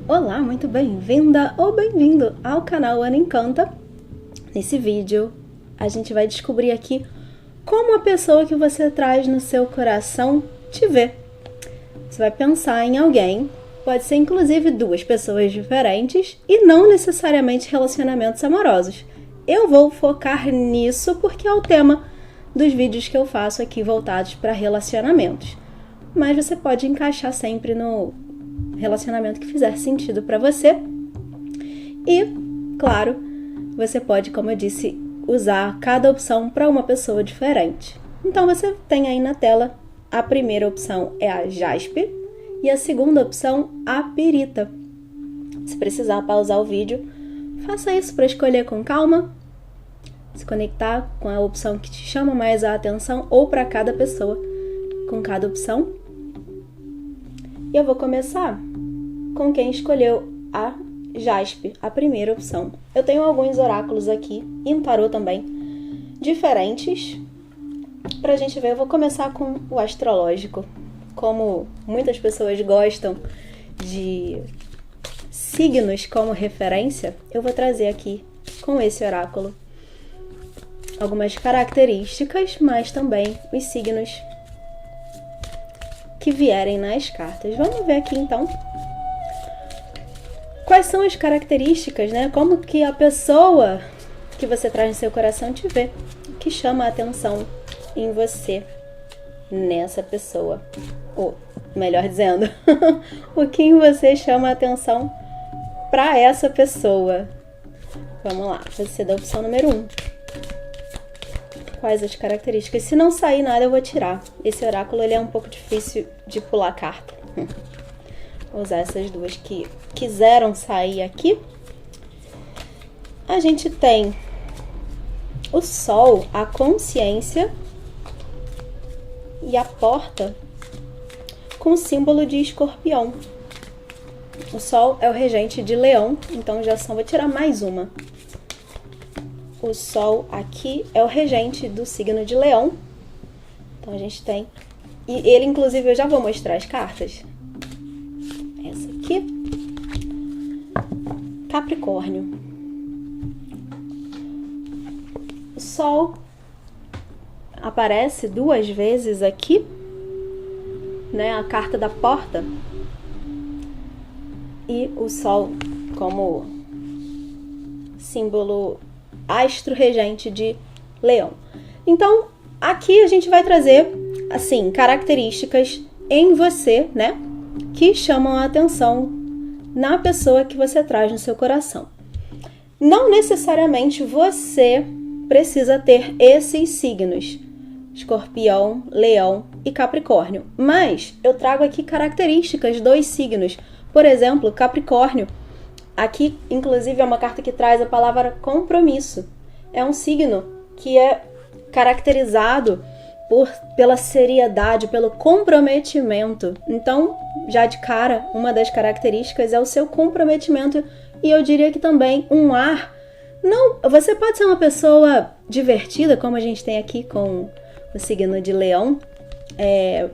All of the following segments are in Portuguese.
Olá, muito bem-vinda ou bem-vindo ao canal Ana Encanta. Nesse vídeo, a gente vai descobrir aqui como a pessoa que você traz no seu coração te vê. Você vai pensar em alguém, pode ser inclusive duas pessoas diferentes e não necessariamente relacionamentos amorosos. Eu vou focar nisso porque é o tema dos vídeos que eu faço aqui voltados para relacionamentos. Mas você pode encaixar sempre no relacionamento que fizer sentido para você. E, claro, você pode, como eu disse, usar cada opção para uma pessoa diferente. Então você tem aí na tela, a primeira opção é a Jaspe e a segunda opção a Pirita. Se precisar pausar o vídeo, faça isso para escolher com calma, se conectar com a opção que te chama mais a atenção ou para cada pessoa com cada opção. E eu vou começar com quem escolheu a Jaspe, a primeira opção. Eu tenho alguns oráculos aqui, e um tarô também, diferentes. Pra gente ver, eu vou começar com o astrológico. Como muitas pessoas gostam de signos como referência, eu vou trazer aqui, com esse oráculo, algumas características, mas também os signos que vierem nas cartas. Vamos ver aqui então quais são as características, né? Como que a pessoa que você traz no seu coração te vê, que chama a atenção em você, nessa pessoa. Ou, melhor dizendo, o que em você chama a atenção para essa pessoa. Vamos lá, você dá a opção número 1. Quais as características? Se não sair nada, eu vou tirar. Esse oráculo ele é um pouco difícil de pular carta. Vou usar essas duas que quiseram sair aqui. A gente tem o Sol, a consciência, e a porta com o símbolo de escorpião. O Sol é o regente de Leão, então já só vou tirar mais uma. O Sol aqui é o regente do signo de Leão. Então a gente tem... E ele, inclusive, eu já vou mostrar as cartas. Essa aqui. Capricórnio. O Sol aparece duas vezes aqui, né? A carta da porta. E o Sol como símbolo astro regente de Leão. Então, aqui a gente vai trazer, assim, características em você, né, que chamam a atenção na pessoa que você traz no seu coração. Não necessariamente você precisa ter esses signos, Escorpião, Leão e Capricórnio, mas eu trago aqui características dos signos. Por exemplo, Capricórnio. Aqui, inclusive, é uma carta que traz a palavra compromisso. É um signo que é caracterizado pela seriedade, pelo comprometimento. Então, já de cara, uma das características é o seu comprometimento. E eu diria que também um ar... Não, você pode ser uma pessoa divertida, como a gente tem aqui com o signo de Leão.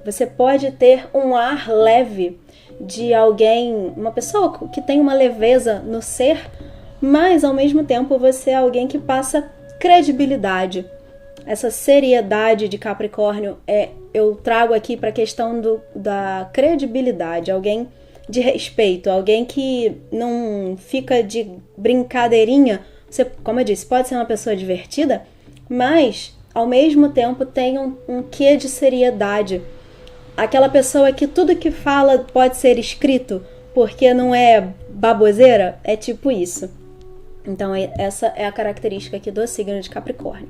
Você pode ter um ar leve de alguém, uma pessoa que tem uma leveza no ser, mas ao mesmo tempo você é alguém que passa credibilidade. Essa seriedade de Capricórnio eu trago aqui para a questão da credibilidade, alguém de respeito, alguém que não fica de brincadeirinha. Você, como eu disse, pode ser uma pessoa divertida, mas ao mesmo tempo tem um quê de seriedade. Aquela pessoa que tudo que fala pode ser escrito, porque não é baboseira, é tipo isso. Então, essa é a característica aqui do signo de Capricórnio.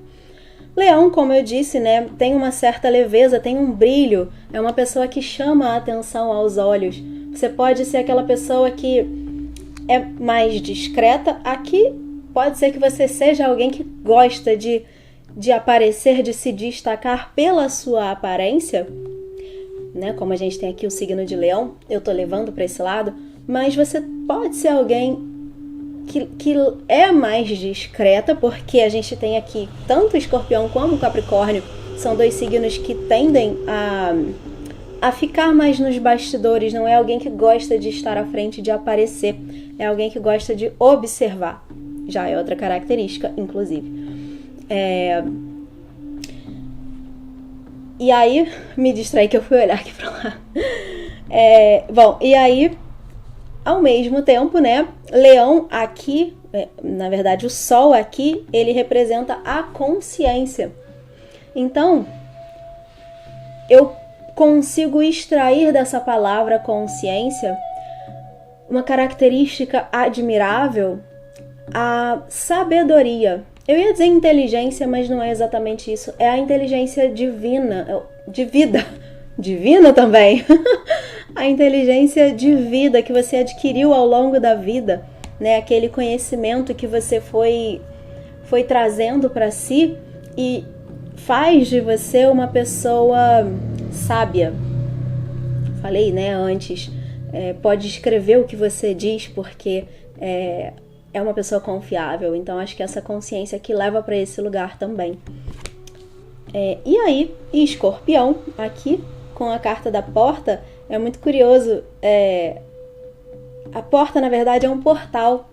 Leão, como eu disse, né, tem uma certa leveza, tem um brilho, é uma pessoa que chama a atenção aos olhos. Você pode ser aquela pessoa que é mais discreta. Aqui pode ser que você seja alguém que gosta de aparecer, de se destacar pela sua aparência, né? Como a gente tem aqui o signo de Leão, eu tô levando para esse lado, mas você pode ser alguém que é mais discreta, porque a gente tem aqui tanto o Escorpião como o Capricórnio, são dois signos que tendem a a ficar mais nos bastidores, não é alguém que gosta de estar à frente, de aparecer, é alguém que gosta de observar. Já é outra característica, inclusive. E aí, me distraí que eu fui olhar aqui pra lá. Bom, e aí, ao mesmo tempo, né, Leão aqui, na verdade o Sol aqui, ele representa a consciência. Então, eu consigo extrair dessa palavra consciência uma característica admirável, a sabedoria. Eu ia dizer inteligência, mas não é exatamente isso. É a inteligência divina, de vida. Divina também. A inteligência de vida que você adquiriu ao longo da vida, né? Aquele conhecimento que você foi trazendo para si e faz de você uma pessoa sábia. Falei, né, antes. Pode escrever o que você diz porque é uma pessoa confiável. Então acho que essa consciência que leva para esse lugar também. E aí, Escorpião, aqui com a carta da porta, é muito curioso. A porta, na verdade, é um portal.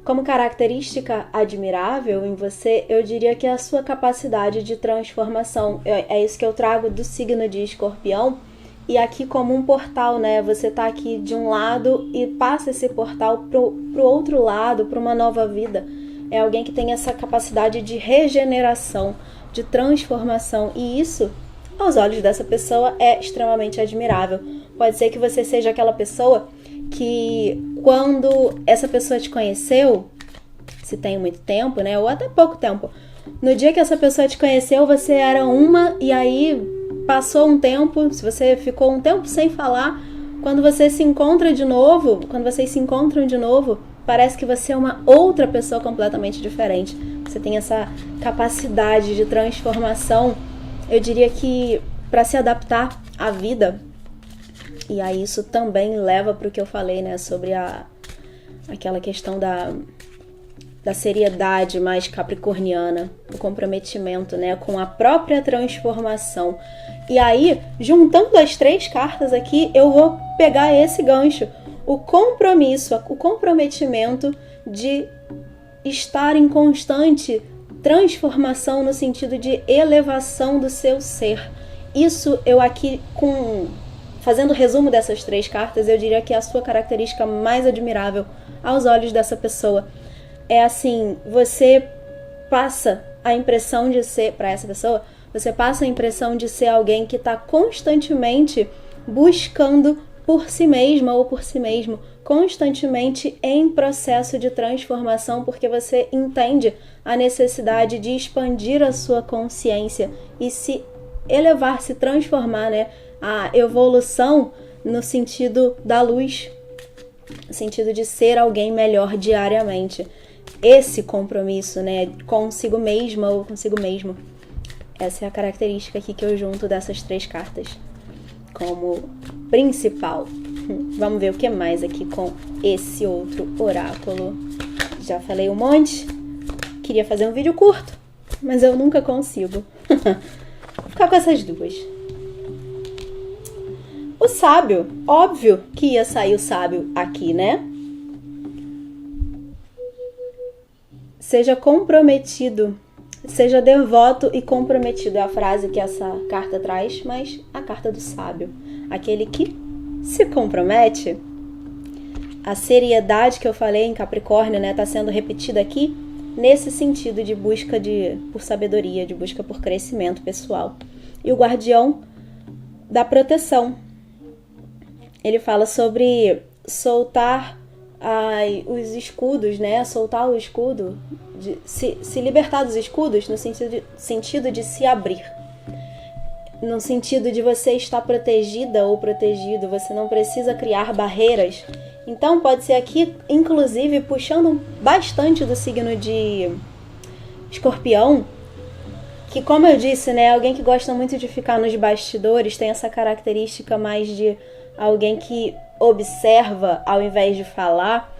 Como característica admirável em você, eu diria que é a sua capacidade de transformação. É isso que eu trago do signo de Escorpião. E aqui como um portal, né? Você tá aqui de um lado e passa esse portal pro outro lado, para uma nova vida. É alguém que tem essa capacidade de regeneração, de transformação. E isso, aos olhos dessa pessoa, é extremamente admirável. Pode ser que você seja aquela pessoa que, quando essa pessoa te conheceu, se tem muito tempo, né? Ou até pouco tempo. No dia que essa pessoa te conheceu, você era uma e aí passou um tempo, se você ficou um tempo sem falar, quando você se encontra de novo, quando vocês se encontram de novo, parece que você é uma outra pessoa completamente diferente. Você tem essa capacidade de transformação, eu diria que para se adaptar à vida. E aí isso também leva para o que eu falei, né, sobre aquela questão da seriedade mais capricorniana, o comprometimento, né, com a própria transformação. E aí, juntando as 3 cartas aqui, eu vou pegar esse gancho, o compromisso, o comprometimento de estar em constante transformação no sentido de elevação do seu ser. Isso eu aqui, fazendo resumo dessas 3 cartas, eu diria que é a sua característica mais admirável aos olhos dessa pessoa. É assim, você passa a impressão de ser, para essa pessoa, você passa a impressão de ser alguém que está constantemente buscando por si mesma ou por si mesmo, constantemente em processo de transformação, porque você entende a necessidade de expandir a sua consciência e se elevar, se transformar, né? A evolução no sentido da luz, no sentido de ser alguém melhor diariamente. Esse compromisso, né, consigo mesma ou consigo mesmo. Essa é a característica aqui que eu junto dessas 3 cartas como principal. Vamos ver o que mais aqui com esse outro oráculo. Já falei um monte. Queria fazer um vídeo curto, mas eu nunca consigo. Vou ficar com essas 2. O sábio, óbvio que ia sair o sábio aqui, né? Seja comprometido, seja devoto e comprometido. É a frase que essa carta traz, mas a carta do sábio. Aquele que se compromete. A seriedade que eu falei em Capricórnio, né, tá sendo repetida aqui nesse sentido de busca por sabedoria, de busca por crescimento pessoal. E o guardião da proteção. Ele fala sobre soltar os escudos, né? Soltar o escudo, se libertar dos escudos no sentido de se abrir. No sentido de você estar protegida ou protegido, você não precisa criar barreiras. Então pode ser aqui, inclusive, puxando bastante do signo de Escorpião, que, como eu disse, né, alguém que gosta muito de ficar nos bastidores, tem essa característica mais de alguém que observa ao invés de falar.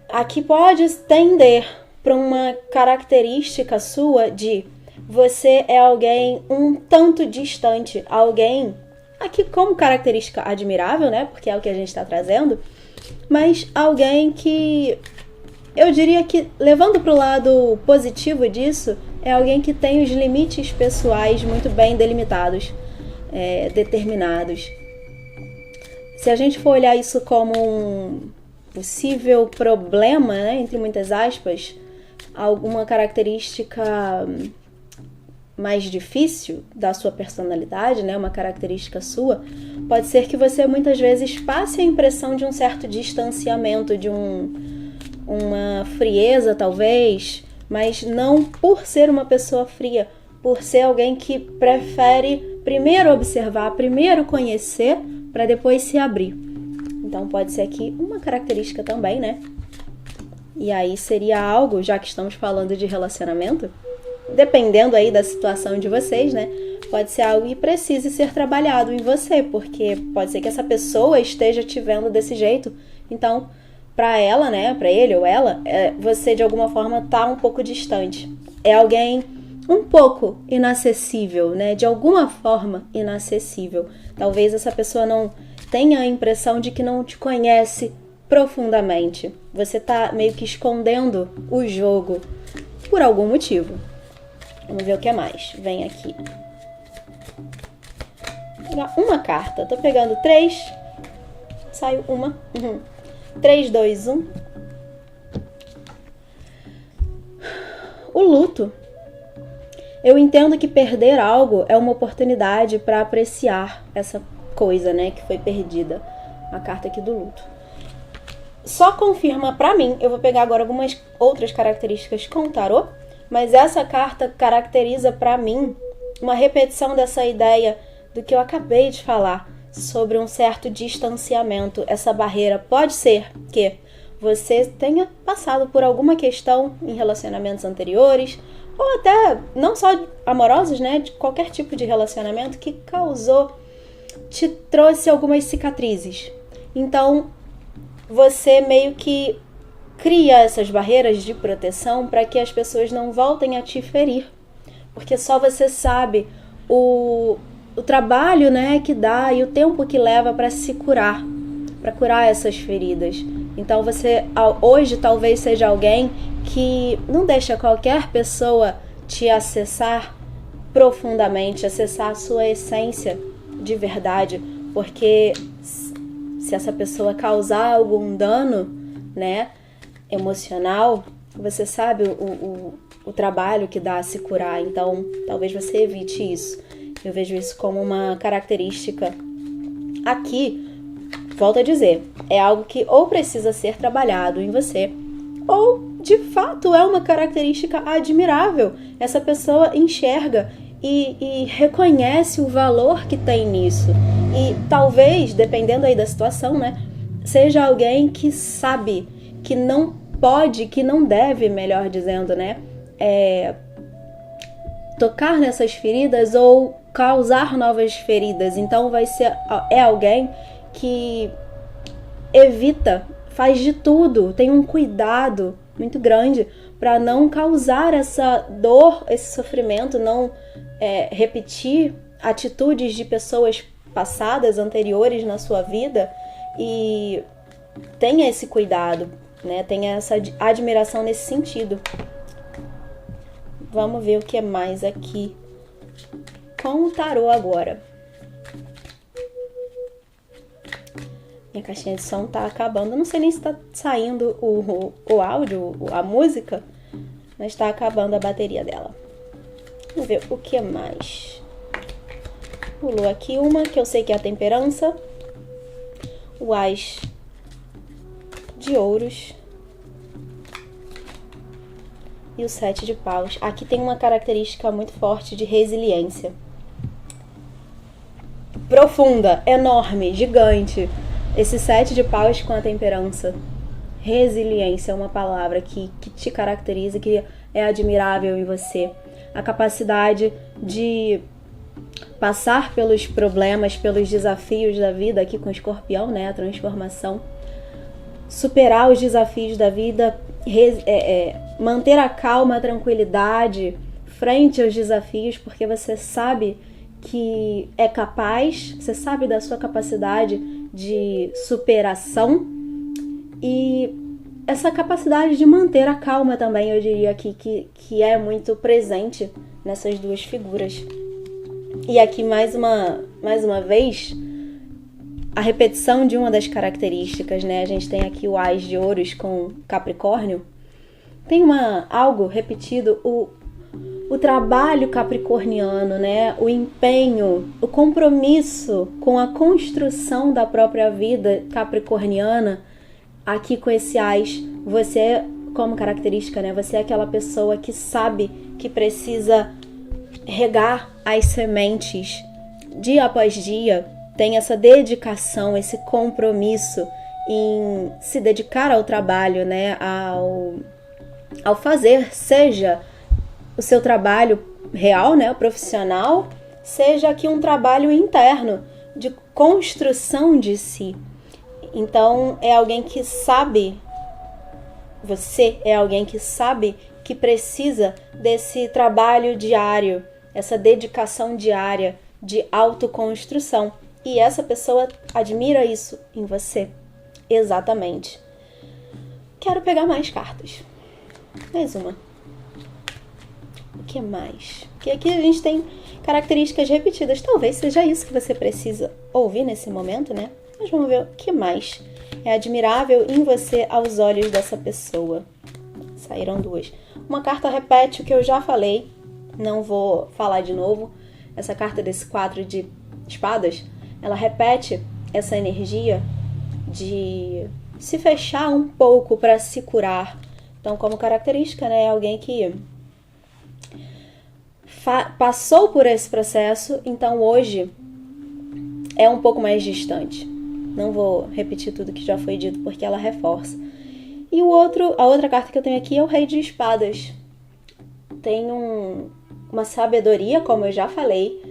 Aqui pode tender para uma característica sua de você é alguém um tanto distante, alguém aqui como característica admirável, né? Porque é o que a gente está trazendo, mas alguém que eu diria que, levando para o lado positivo disso, é alguém que tem os limites pessoais muito bem delimitados, determinados. Se a gente for olhar isso como um possível problema, né, entre muitas aspas, alguma característica mais difícil da sua personalidade, né, uma característica sua, pode ser que você muitas vezes passe a impressão de um certo distanciamento, de uma frieza talvez, mas não por ser uma pessoa fria, por ser alguém que prefere primeiro observar, primeiro conhecer, para depois se abrir. Então pode ser aqui uma característica também, né? E aí seria algo, já que estamos falando de relacionamento, dependendo aí da situação de vocês, né? Pode ser algo que precise ser trabalhado em você, porque pode ser que essa pessoa esteja te vendo desse jeito. Então, para ela, né? Para ele ou ela, você de alguma forma tá um pouco distante. É alguém um pouco inacessível, né? De alguma forma inacessível. Talvez essa pessoa não tenha a impressão de que não te conhece profundamente. Você tá meio que escondendo o jogo por algum motivo. Vamos ver o que mais. Vem aqui. Vou pegar uma carta. Tô pegando 3. Saiu uma. 3, 2, 1. O luto. Eu entendo que perder algo é uma oportunidade para apreciar essa coisa, né, que foi perdida. A carta aqui do luto. Só confirma pra mim, eu vou pegar agora algumas outras características com o tarô, mas essa carta caracteriza pra mim uma repetição dessa ideia do que eu acabei de falar, sobre um certo distanciamento. Essa barreira pode ser que você tenha passado por alguma questão em relacionamentos anteriores, ou até não só amorosos, né, de qualquer tipo de relacionamento que te trouxe algumas cicatrizes. Então, você meio que cria essas barreiras de proteção para que as pessoas não voltem a te ferir. Porque só você sabe o trabalho, né, que dá e o tempo que leva para se curar, para curar essas feridas. Então você hoje talvez seja alguém que não deixa qualquer pessoa te acessar profundamente, acessar a sua essência de verdade, porque se essa pessoa causar algum dano, né, emocional, você sabe o trabalho que dá a se curar. Então talvez você evite isso. Eu vejo isso como uma característica aqui, volto a dizer, é algo que ou precisa ser trabalhado em você, ou de fato é uma característica admirável. Essa pessoa enxerga e reconhece o valor que tem nisso. E talvez, dependendo aí da situação, né, seja alguém que sabe que não pode, que não deve, melhor dizendo, né, tocar nessas feridas ou causar novas feridas. Então é alguém que evita, faz de tudo, tem um cuidado muito grande para não causar essa dor, esse sofrimento, não repetir atitudes de pessoas passadas, anteriores na sua vida, e tenha esse cuidado, né? Tenha essa admiração nesse sentido. Vamos ver o que é mais aqui com o tarô agora. Minha caixinha de som tá acabando. Eu não sei nem se tá saindo o áudio, a música, mas tá acabando a bateria dela. Vamos ver o que mais. Pulou aqui uma, que eu sei que é a temperança. O As de ouros. E o 7 de paus. Aqui tem uma característica muito forte de resiliência. Profunda, enorme, gigante. Esse 7 de paus com a temperança. Resiliência é uma palavra que te caracteriza, que é admirável em você. A capacidade de passar pelos problemas, pelos desafios da vida, aqui com o escorpião, né? A transformação. Superar os desafios da vida, manter a calma, a tranquilidade frente aos desafios, porque você sabe que é capaz, você sabe da sua capacidade de superação e essa capacidade de manter a calma também, eu diria aqui, que é muito presente nessas duas figuras. E aqui, mais uma vez, a repetição de uma das características, né? A gente tem aqui o Ás de Ouros com Capricórnio. Tem algo repetido, o trabalho capricorniano, né? O empenho, o compromisso com a construção da própria vida capricorniana. Aqui com esse Ás, você, como característica, né? Você é aquela pessoa que sabe que precisa regar as sementes dia após dia, tem essa dedicação, esse compromisso em se dedicar ao trabalho, né? Ao fazer, seja o seu trabalho real, né? O profissional, seja aqui um trabalho interno de construção de si. Então, é alguém que sabe, você é alguém que sabe que precisa desse trabalho diário, essa dedicação diária de autoconstrução. E essa pessoa admira isso em você. Exatamente. Quero pegar mais cartas. Mais uma. O que mais? Porque aqui a gente tem características repetidas. Talvez seja isso que você precisa ouvir nesse momento, né? Mas vamos ver o que mais é admirável em você aos olhos dessa pessoa. Saíram duas. Uma carta repete o que eu já falei. Não vou falar de novo. Essa carta desse 4 de espadas, ela repete essa energia de se fechar um pouco para se curar. Então, como característica, né, é alguém que passou por esse processo, então hoje é um pouco mais distante. Não vou repetir tudo que já foi dito, porque ela reforça. E a outra carta que eu tenho aqui é o Rei de Espadas. Tem uma sabedoria, como eu já falei.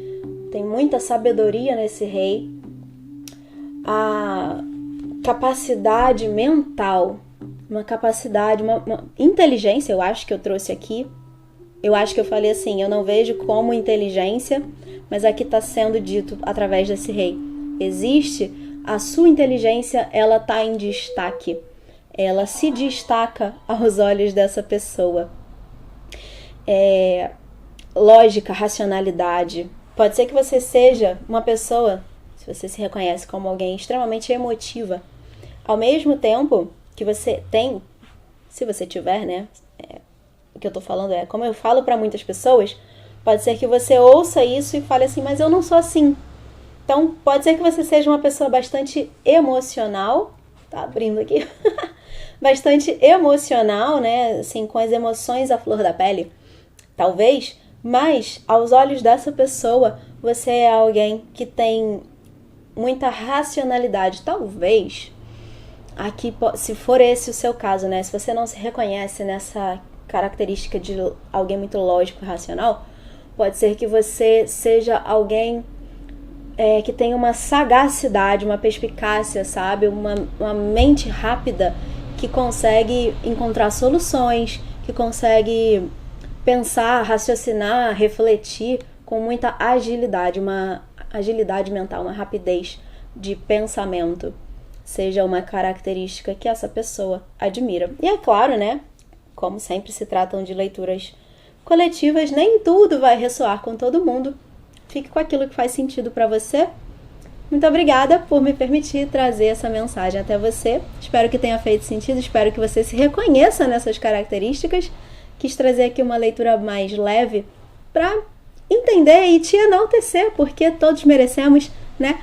Tem muita sabedoria nesse rei. A capacidade mental, uma capacidade, uma inteligência, eu acho que eu trouxe aqui. Eu acho que eu falei assim, eu não vejo como inteligência, mas aqui está sendo dito através desse rei. Existe a sua inteligência, ela está em destaque. Ela se destaca aos olhos dessa pessoa. Lógica, racionalidade. Pode ser que você seja uma pessoa, se você se reconhece como alguém extremamente emotiva, ao mesmo tempo que você tem, se você tiver, né? O que eu tô falando é, como eu falo para muitas pessoas, pode ser que você ouça isso e fale assim, mas eu não sou assim. Então, pode ser que você seja uma pessoa bastante emocional, tá abrindo aqui, bastante emocional, né? Assim, com as emoções à flor da pele, talvez, mas aos olhos dessa pessoa, você é alguém que tem muita racionalidade, talvez. Aqui, se for esse o seu caso, né? Se você não se reconhece nessa característica de alguém muito lógico e racional, pode ser que você seja alguém que tem uma sagacidade, uma perspicácia, sabe? Uma mente rápida que consegue encontrar soluções, que consegue pensar, raciocinar, refletir com muita agilidade, uma agilidade mental, uma rapidez de pensamento. Seja uma característica que essa pessoa admira. E é claro, né? Como sempre se tratam de leituras coletivas, nem tudo vai ressoar com todo mundo. Fique com aquilo que faz sentido para você. Muito obrigada por me permitir trazer essa mensagem até você. Espero que tenha feito sentido, espero que você se reconheça nessas características. Quis trazer aqui uma leitura mais leve para entender e te enaltecer, porque todos merecemos, né,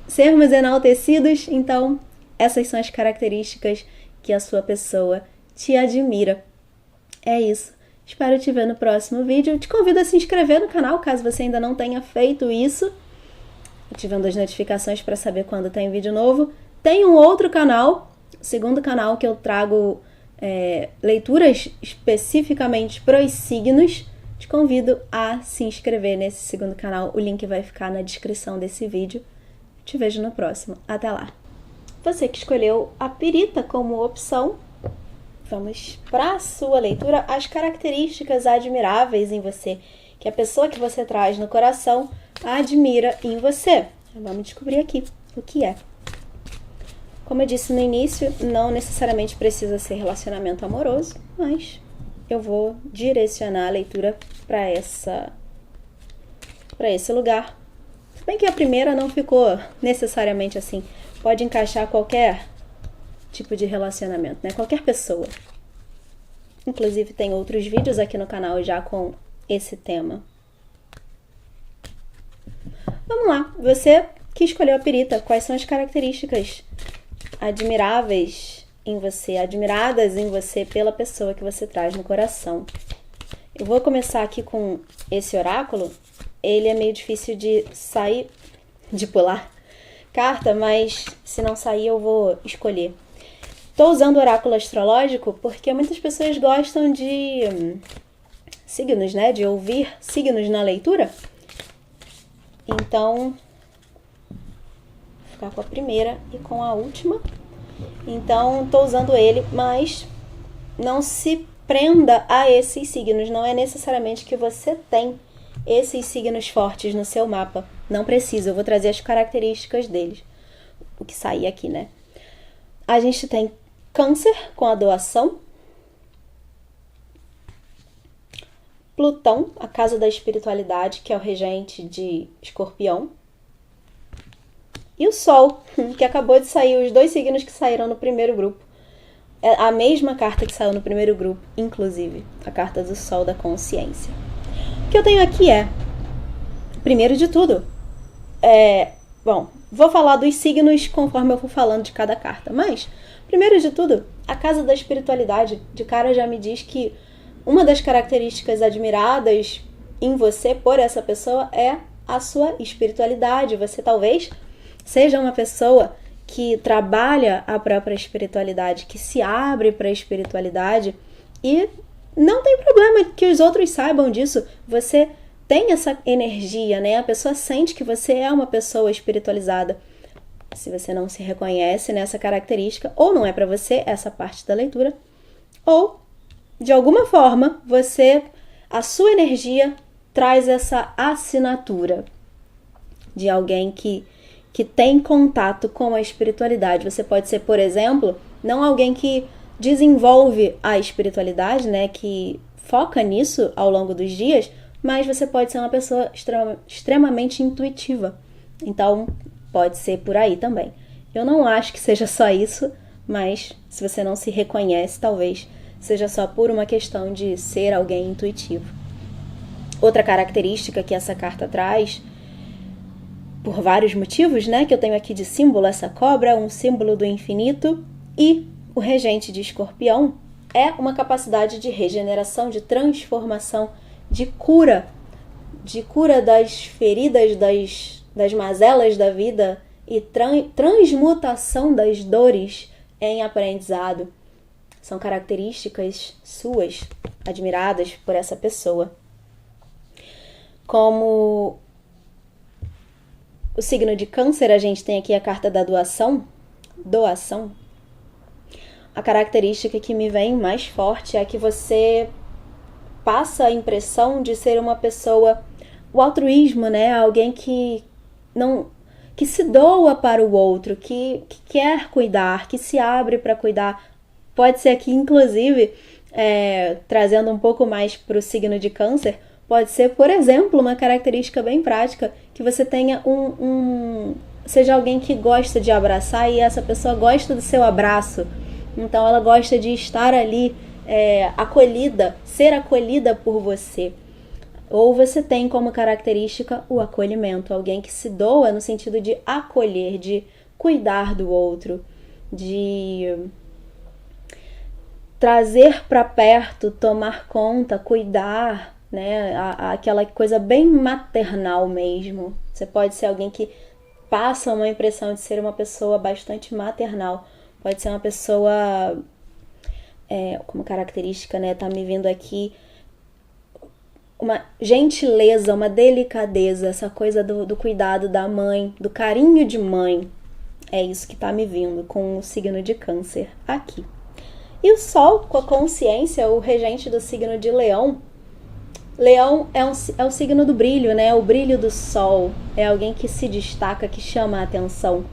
sermos enaltecidos. Então, essas são as características que a sua pessoa te admira. É isso. Espero te ver no próximo vídeo. Te convido a se inscrever no canal, caso você ainda não tenha feito isso. Ativando as notificações para saber quando tem vídeo novo. Tem um outro canal, o segundo canal, que eu trago leituras especificamente para os signos. Te convido a se inscrever nesse segundo canal. O link vai ficar na descrição desse vídeo. Te vejo no próximo. Até lá. Você que escolheu a pirita como opção, vamos para a sua leitura. As características admiráveis em você que a pessoa que você traz no coração admira em você. Vamos descobrir aqui o que é. Como eu disse no início, não necessariamente precisa ser relacionamento amoroso, mas eu vou direcionar a leitura para esse lugar. Se bem que a primeira não ficou necessariamente assim. Pode encaixar qualquer tipo de relacionamento, né? Qualquer pessoa. Inclusive tem outros vídeos aqui no canal já com esse tema. Vamos lá, você que escolheu a perita, quais são as características admiráveis em você, admiradas em você pela pessoa que você traz no coração? Eu vou começar aqui com esse oráculo. Ele é meio difícil de sair, de pular carta, mas se não sair eu vou escolher. Estou usando o oráculo astrológico porque muitas pessoas gostam de signos, né? De ouvir signos na leitura. Então, vou ficar com a primeira e com a última. Então, estou usando ele, mas não se prenda a esses signos. Não é necessariamente que você tem esses signos fortes no seu mapa. Não precisa, eu vou trazer as características deles. O que sair aqui, né? A gente tem Câncer com a doação. Plutão, a casa da espiritualidade, que é o regente de Escorpião. E o Sol, que acabou de sair, os dois signos que saíram no primeiro grupo. É a mesma carta que saiu no primeiro grupo, inclusive, a carta do Sol da consciência. O que eu tenho aqui é, primeiro de tudo, bom, vou falar dos signos conforme eu for falando de cada carta, mas, primeiro de tudo, a casa da espiritualidade, de cara já me diz que uma das características admiradas em você por essa pessoa é a sua espiritualidade. Você talvez seja uma pessoa que trabalha a própria espiritualidade, que se abre para a espiritualidade e não tem problema que os outros saibam disso. Você tem essa energia, né? A pessoa sente que você é uma pessoa espiritualizada. Se você não se reconhece nessa característica, ou não é para você essa parte da leitura, ou de alguma forma a sua energia traz essa assinatura de alguém que tem contato com a espiritualidade. Você pode ser, por exemplo, não alguém que desenvolve a espiritualidade, né, que foca nisso ao longo dos dias, mas você pode ser uma pessoa extremamente intuitiva. Então, pode ser por aí também. Eu não acho que seja só isso, mas se você não se reconhece, talvez seja só por uma questão de ser alguém intuitivo. Outra característica que essa carta traz, por vários motivos, né, que eu tenho aqui de símbolo, essa cobra, um símbolo do infinito, e o regente de Escorpião é uma capacidade de regeneração, de transformação, de cura das feridas, das mazelas da vida e transmutação das dores em aprendizado. São características suas, admiradas por essa pessoa. Como o signo de Câncer, a gente tem aqui a carta da doação. A característica que me vem mais forte é que você passa a impressão de ser uma pessoa, o altruísmo, né? Alguém que se doa para o outro, que quer cuidar, que se abre para cuidar. Pode ser aqui, inclusive, trazendo um pouco mais para o signo de Câncer, pode ser, por exemplo, uma característica bem prática, que você tenha seja alguém que gosta de abraçar e essa pessoa gosta do seu abraço. Então ela gosta de estar ali acolhida, ser acolhida por você. Ou você tem como característica o acolhimento, alguém que se doa no sentido de acolher, de cuidar do outro, de trazer para perto, tomar conta, cuidar, né? Aquela coisa bem maternal mesmo. Você pode ser alguém que passa uma impressão de ser uma pessoa bastante maternal. Pode ser uma pessoa, como característica, né? Tá me vindo aqui uma gentileza, uma delicadeza, essa coisa do cuidado da mãe, do carinho de mãe. É isso que tá me vindo com o signo de Câncer aqui. E o Sol, com a consciência, o regente do signo de Leão, Leão é o signo do brilho, né? O brilho do sol. É alguém que se destaca, que chama a atenção.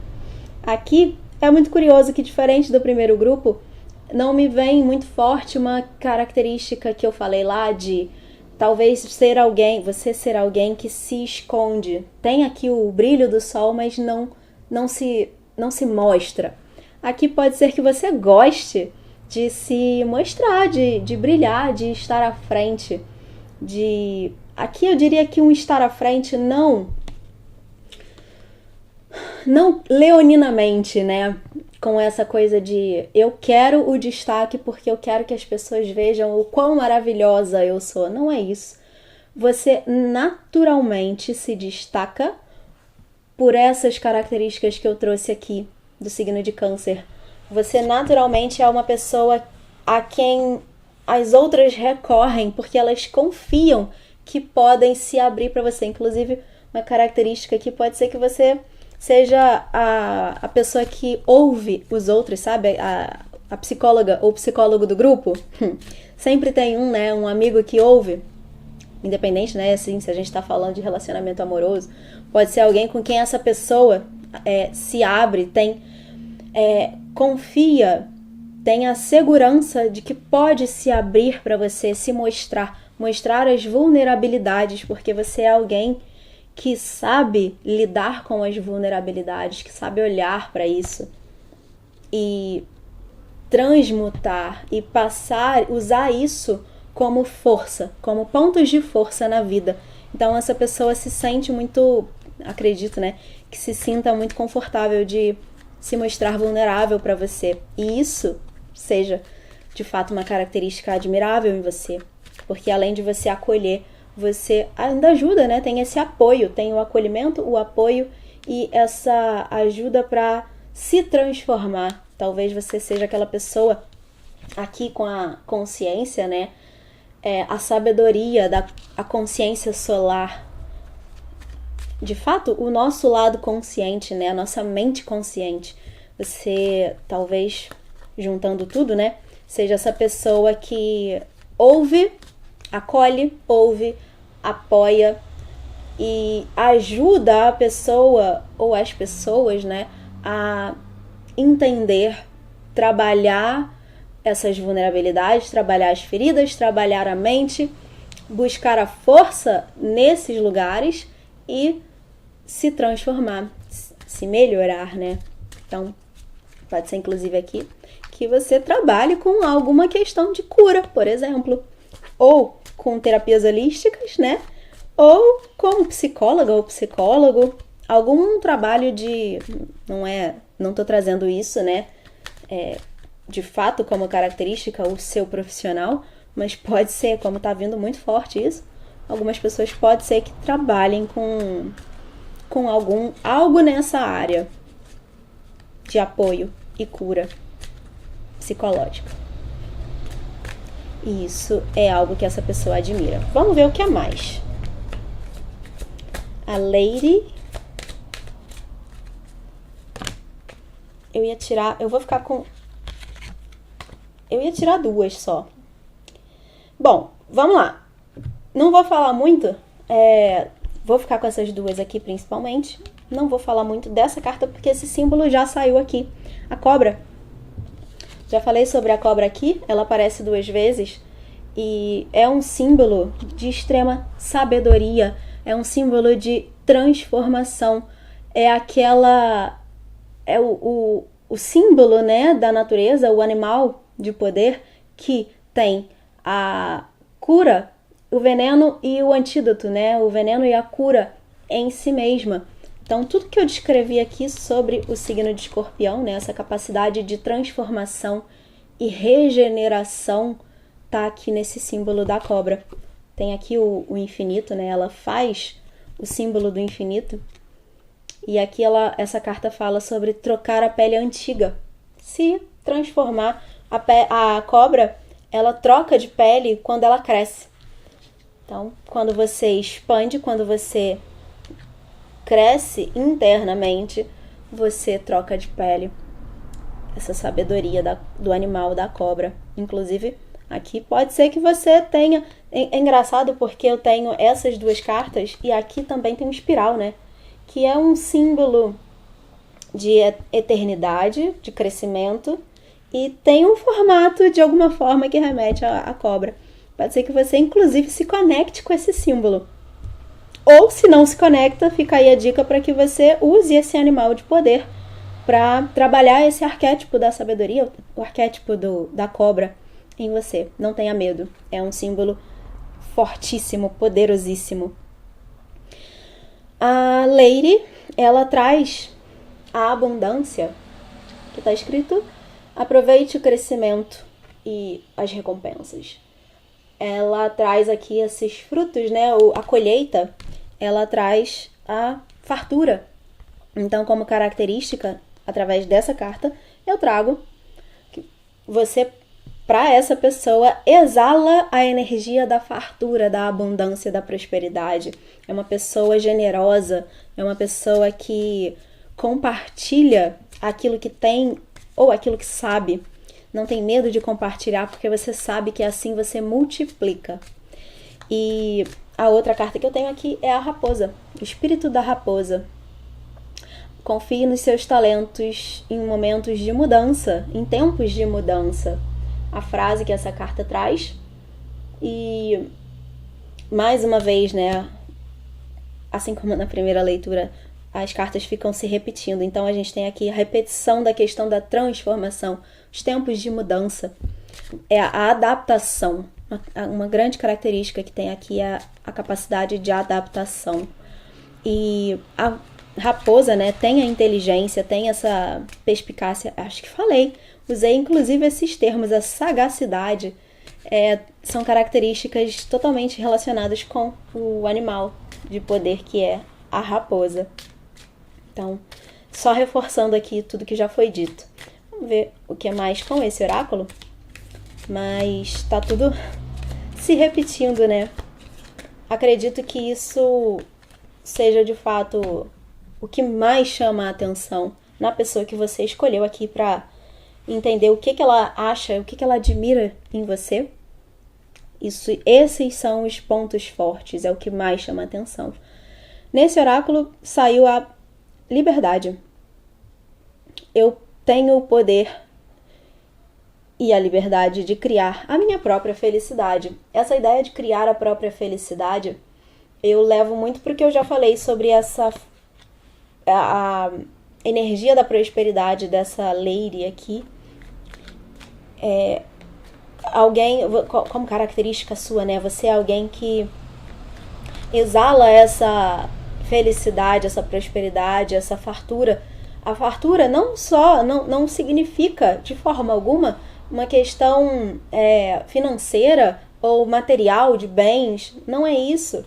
Aqui é muito curioso que, diferente do primeiro grupo, não me vem muito forte uma característica que eu falei lá de talvez você ser alguém que se esconde. Tem aqui o brilho do sol, mas não se mostra. Aqui pode ser que você goste de se mostrar, de brilhar, de estar à frente. Aqui eu diria que um estar à frente não leoninamente, né? Com essa coisa de eu quero o destaque porque eu quero que as pessoas vejam o quão maravilhosa eu sou. Não é isso. Você naturalmente se destaca por essas características que eu trouxe aqui do signo de Câncer. Você naturalmente é uma pessoa a quem as outras recorrem porque elas confiam que podem se abrir para você. Inclusive, uma característica que pode ser que você seja a pessoa que ouve os outros, sabe? A psicóloga ou psicólogo do grupo. Sempre tem um amigo que ouve, independente, né? Assim, se a gente tá falando de relacionamento amoroso, pode ser alguém com quem essa pessoa se abre, confia, tem a segurança de que pode se abrir para você, se mostrar as vulnerabilidades, porque você é alguém que sabe lidar com as vulnerabilidades, que sabe olhar para isso e transmutar e usar isso como força, como pontos de força na vida. Então essa pessoa se sente muito, acredito, né, que se sinta muito confortável de se mostrar vulnerável para você. E isso seja de fato uma característica admirável em você, porque além de você acolher, você ainda ajuda, né? Tem esse apoio, tem o acolhimento, o apoio e essa ajuda para se transformar. Talvez você seja aquela pessoa aqui com a consciência, né? A sabedoria, a consciência solar. De fato, o nosso lado consciente, né? A nossa mente consciente. Você, talvez, juntando tudo, né? Seja essa pessoa que ouve, acolhe, ouve, apoia e ajuda a pessoa ou as pessoas, né, a entender, trabalhar essas vulnerabilidades, trabalhar as feridas, trabalhar a mente, buscar a força nesses lugares e se transformar, se melhorar, né? Então, pode ser inclusive aqui que você trabalhe com alguma questão de cura, por exemplo, ou com terapias holísticas, né? Ou como psicóloga ou psicólogo, algum trabalho não tô trazendo isso, né? De fato como característica o seu profissional, mas pode ser, como tá vindo muito forte isso, algumas pessoas pode ser que trabalhem com algo nessa área de apoio e cura psicológica. E isso é algo que essa pessoa admira. Vamos ver o que é mais. A Lady. Eu ia tirar duas só. Bom, vamos lá. Não vou falar muito. Vou ficar com essas duas aqui principalmente. Não vou falar muito dessa carta porque esse símbolo já saiu aqui. A cobra. Já falei sobre a cobra aqui, ela aparece 2 vezes e é um símbolo de extrema sabedoria, é um símbolo de transformação, o símbolo, né, da natureza, o animal de poder que tem a cura, o veneno e o antídoto, né, o veneno e a cura em si mesma. Então, tudo que eu descrevi aqui sobre o signo de Escorpião, né, essa capacidade de transformação e regeneração, tá aqui nesse símbolo da cobra. Tem aqui o infinito, né, ela faz o símbolo do infinito. E aqui essa carta fala sobre trocar a pele antiga, se transformar. A cobra, ela troca de pele quando ela cresce. Então, quando você expande, quando você cresce internamente, você troca de pele. Essa sabedoria do animal, da cobra. Inclusive, Aqui pode ser que você tenha... É engraçado porque eu tenho essas duas cartas e aqui também tem um espiral, né? Que é um símbolo de eternidade, de crescimento, e tem um formato de alguma forma que remete à cobra. Pode ser que você, inclusive, se conecte com esse símbolo. Ou, se não se conecta, fica aí a dica para que você use esse animal de poder para trabalhar esse arquétipo da sabedoria, o arquétipo da cobra em você. Não tenha medo. É um símbolo fortíssimo, poderosíssimo. A Lady, ela traz a abundância, que está escrito: aproveite o crescimento e as recompensas. Ela traz aqui esses frutos, né? A colheita, ela traz a fartura. Então, como característica, através dessa carta, eu trago que você, para essa pessoa, exala a energia da fartura, da abundância, da prosperidade. É uma pessoa generosa, é uma pessoa que compartilha aquilo que tem ou aquilo que sabe. Não tem medo de compartilhar, porque você sabe que assim você multiplica. E a outra carta que eu tenho aqui é a raposa, o espírito da raposa. Confie nos seus talentos em momentos de mudança, em tempos de mudança. A frase que essa carta traz. E, mais uma vez, né, assim como na primeira leitura, as cartas ficam se repetindo. Então, a gente tem aqui a repetição da questão da transformação, os tempos de mudança. É a adaptação. Uma grande característica que tem aqui é a capacidade de adaptação. E a raposa, né, tem a inteligência, tem essa perspicácia. Acho que falei. Usei, inclusive, esses termos, a sagacidade. São características totalmente relacionadas com o animal de poder que é a raposa. Então, só reforçando aqui tudo que já foi dito. Vamos ver o que é mais com esse oráculo. Mas tá tudo se repetindo, né? Acredito que isso seja, de fato, o que mais chama a atenção na pessoa que você escolheu aqui para entender o que ela acha, o que ela admira em você. Esses são os pontos fortes, é o que mais chama a atenção. Nesse oráculo saiu a liberdade. Eu tenho o poder e a liberdade de criar a minha própria felicidade. Essa ideia de criar a própria felicidade, eu levo muito porque eu já falei sobre a energia da prosperidade dessa lady aqui. Alguém, como característica sua, né? Você é alguém que exala essa felicidade, essa prosperidade, essa fartura. A fartura não significa de forma alguma uma questão financeira ou material de bens. Não é isso.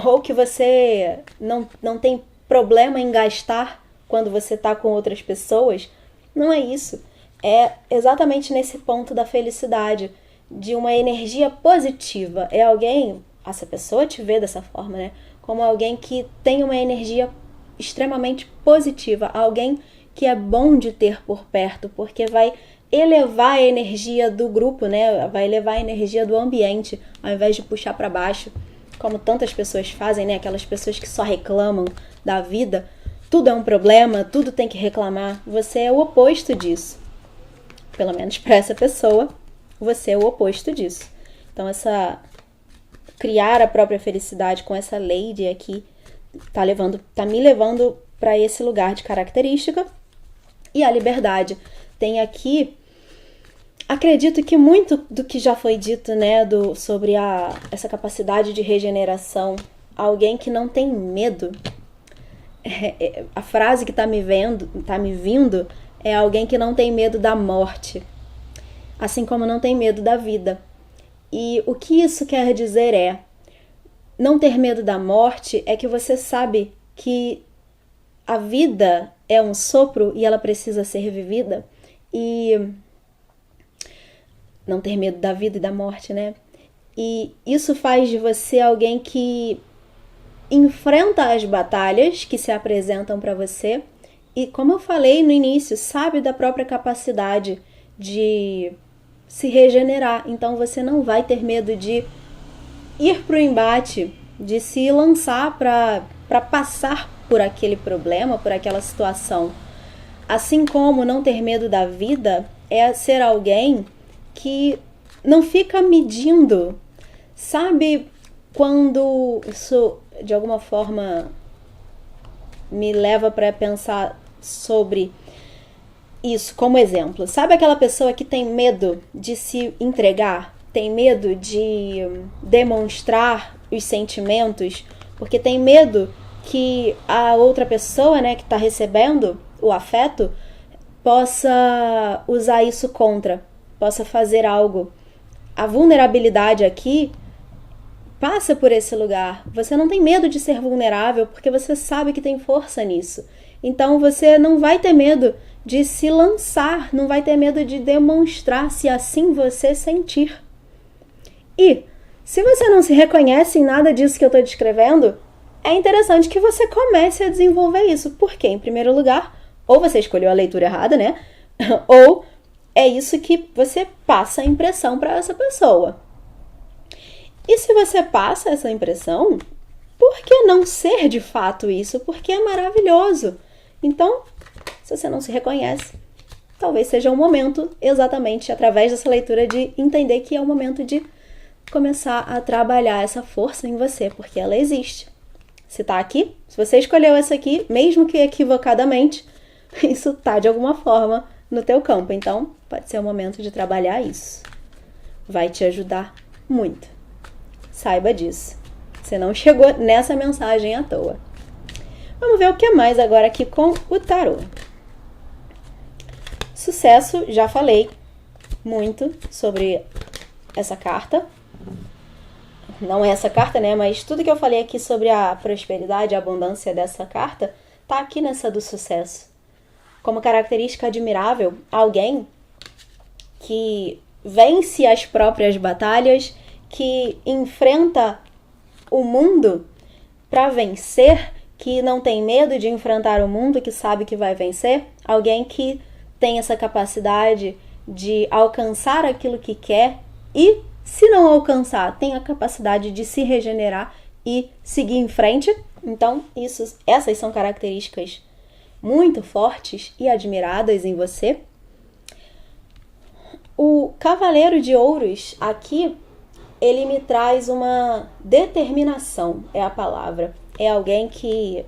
Ou que você não tem problema em gastar quando você está com outras pessoas. Não é isso. É exatamente nesse ponto da felicidade, de uma energia positiva. É alguém, essa pessoa te vê dessa forma, né? Como alguém que tem uma energia extremamente positiva, alguém que é bom de ter por perto, porque vai elevar a energia do grupo, né? Vai elevar a energia do ambiente, ao invés de puxar para baixo, como tantas pessoas fazem, né? Aquelas pessoas que só reclamam da vida, tudo é um problema, tudo tem que reclamar. Você é o oposto disso. Pelo menos para essa pessoa, você é o oposto disso. Então, criar a própria felicidade com essa lady aqui tá me levando para esse lugar de característica. E a liberdade tem aqui, acredito que muito do que já foi dito, né, sobre essa capacidade de regeneração, alguém que não tem medo. A frase que tá me vindo é alguém que não tem medo da morte, assim como não tem medo da vida. E o que isso quer dizer não ter medo da morte é que você sabe que a vida é um sopro e ela precisa ser vivida. E não ter medo da vida e da morte, né? E isso faz de você alguém que enfrenta as batalhas que se apresentam para você. E como eu falei no início, sabe da própria capacidade de se regenerar. Então você não vai ter medo de ir para o embate, de se lançar para passar por aquele problema, por aquela situação. Assim como não ter medo da vida é ser alguém que não fica medindo. Sabe quando isso de alguma forma me leva para pensar sobre isso como exemplo? Sabe aquela pessoa que tem medo de se entregar? Tem medo de demonstrar os sentimentos? Porque tem medo que a outra pessoa, né, que está recebendo o afeto, possa usar isso contra, possa fazer algo. A vulnerabilidade aqui passa por esse lugar. Você não tem medo de ser vulnerável porque você sabe que tem força nisso. Então você não vai ter medo de se lançar, não vai ter medo de demonstrar se assim você sentir. E se você não se reconhece em nada disso que eu estou descrevendo, é interessante que você comece a desenvolver isso. Porque, em primeiro lugar, ou você escolheu a leitura errada, né? Ou é isso que você passa a impressão para essa pessoa. E se você passa essa impressão, por que não ser de fato isso? Porque é maravilhoso. Então, se você não se reconhece, talvez seja o momento, exatamente através dessa leitura, de entender que é o momento de começar a trabalhar essa força em você, porque ela existe. Se tá aqui, se você escolheu essa aqui, mesmo que equivocadamente, isso tá de alguma forma no teu campo. Então, pode ser o momento de trabalhar isso. Vai te ajudar muito. Saiba disso. Você não chegou nessa mensagem à toa. Vamos ver o que mais agora aqui com o tarô. Sucesso, já falei muito sobre essa carta. Não é essa carta, né? Mas tudo que eu falei aqui sobre a prosperidade, a abundância dessa carta, tá aqui nessa do sucesso. Como característica admirável, alguém que vence as próprias batalhas, que enfrenta o mundo para vencer, que não tem medo de enfrentar o mundo, que sabe que vai vencer. Alguém que tem essa capacidade de alcançar aquilo que quer e, se não alcançar, tem a capacidade de se regenerar e seguir em frente. Então, essas são características muito fortes e admiradas em você. O Cavaleiro de Ouros aqui, ele me traz uma determinação, é a palavra. É alguém que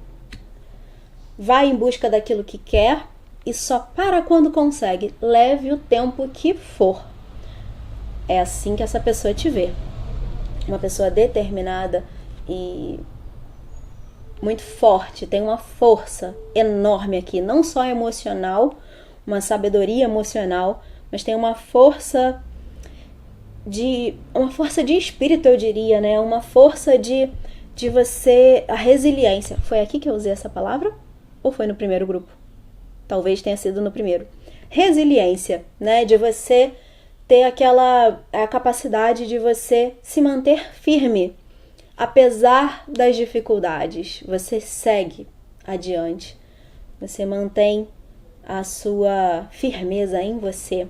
vai em busca daquilo que quer e só para quando consegue, leve o tempo que for. É assim que essa pessoa te vê. Uma pessoa determinada e muito forte, tem uma força enorme aqui, não só emocional, uma sabedoria emocional, mas tem uma força de espírito, eu diria, né? Uma força de você, a resiliência. Foi aqui que eu usei essa palavra? Ou foi no primeiro grupo? Talvez tenha sido no primeiro. Resiliência, né? De você ter a capacidade de você se manter firme, apesar das dificuldades. Você segue adiante. Você mantém a sua firmeza em você.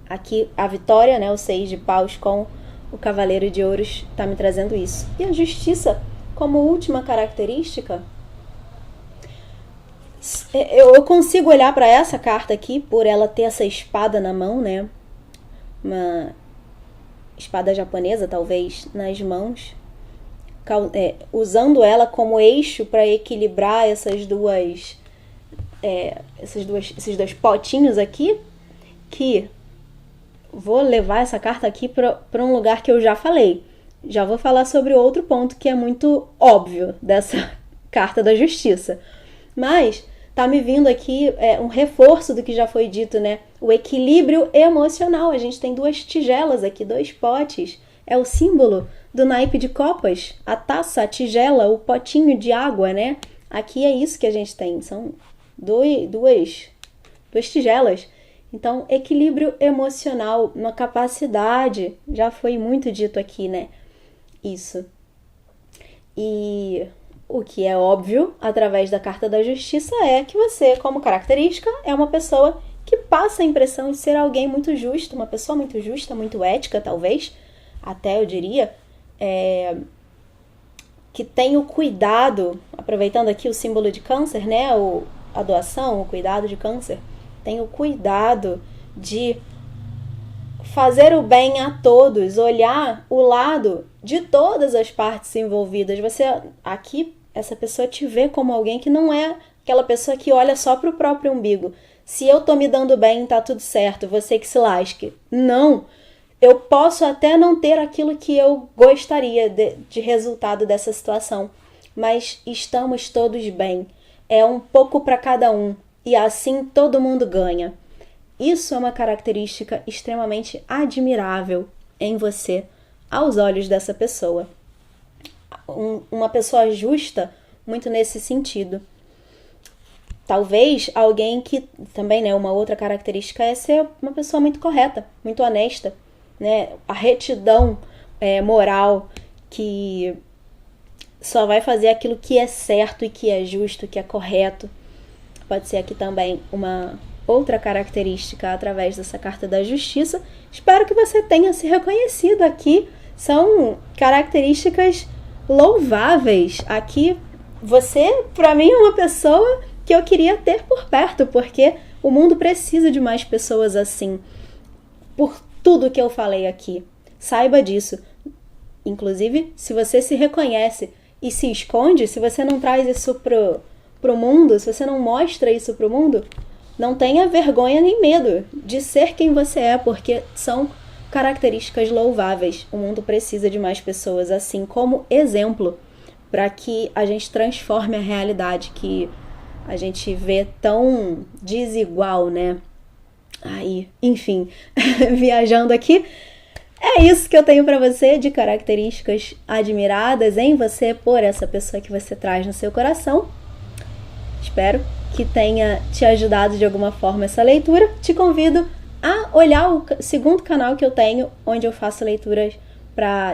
Aqui a vitória, né? O 6 de paus com o Cavaleiro de Ouros está me trazendo isso. E a justiça, como última característica, eu consigo olhar para essa carta aqui, por ela ter essa espada na mão, né? Uma espada japonesa, talvez, nas mãos, usando ela como eixo para equilibrar esses dois potinhos aqui, que vou levar essa carta aqui para um lugar que eu já falei. Já vou falar sobre outro ponto que é muito óbvio dessa carta da justiça. Mas tá me vindo aqui um reforço do que já foi dito, né? O equilíbrio emocional. A gente tem duas tigelas aqui, dois potes. É o símbolo do naipe de copas. A taça, a tigela, o potinho de água, né? Aqui é isso que a gente tem. São duas tigelas. Então, equilíbrio emocional, uma capacidade, já foi muito dito aqui, né? Isso. E o que é óbvio, através da Carta da Justiça, é que você, como característica, é uma pessoa que passa a impressão de ser alguém muito justo, uma pessoa muito justa, muito ética, talvez, até eu diria, que tem o cuidado, aproveitando aqui o símbolo de câncer, né, a doação, o cuidado de câncer, tem o cuidado de fazer o bem a todos, olhar o lado de todas as partes envolvidas. Você, aqui, essa pessoa te vê como alguém que não é aquela pessoa que olha só pro próprio umbigo. Se eu tô me dando bem, tá tudo certo, você que se lasque. Não! Eu posso até não ter aquilo que eu gostaria de resultado dessa situação, mas estamos todos bem. É um pouco para cada um, e assim todo mundo ganha. Isso é uma característica extremamente admirável em você, aos olhos dessa pessoa. Uma pessoa justa, muito nesse sentido. Talvez alguém que também, né, uma outra característica é ser uma pessoa muito correta, muito honesta, né? A retidão moral, que só vai fazer aquilo que é certo e que é justo, que é correto. Pode ser aqui também uma outra característica através dessa carta da justiça. Espero que você tenha se reconhecido aqui. São características louváveis. Aqui, você, para mim, é uma pessoa que eu queria ter por perto, porque o mundo precisa de mais pessoas assim. Por tudo que eu falei aqui. Saiba disso. Inclusive, se você se reconhece e se esconde, se você não traz isso pro mundo, se você não mostra isso pro mundo, não tenha vergonha nem medo de ser quem você é, porque são características louváveis. O mundo precisa de mais pessoas assim como exemplo, para que a gente transforme a realidade que a gente vê tão desigual, né? Aí, enfim, viajando aqui, é isso que eu tenho para você de características admiradas em você por essa pessoa que você traz no seu coração. Espero que tenha te ajudado de alguma forma essa leitura. Te convido a olhar o segundo canal que eu tenho, onde eu faço leituras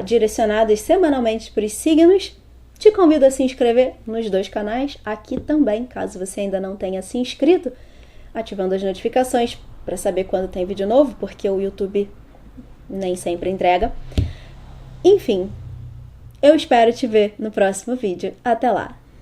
direcionadas semanalmente para os signos. Te convido a se inscrever nos dois canais, aqui também, caso você ainda não tenha se inscrito, ativando as notificações para saber quando tem vídeo novo, porque o YouTube nem sempre entrega. Enfim, eu espero te ver no próximo vídeo. Até lá!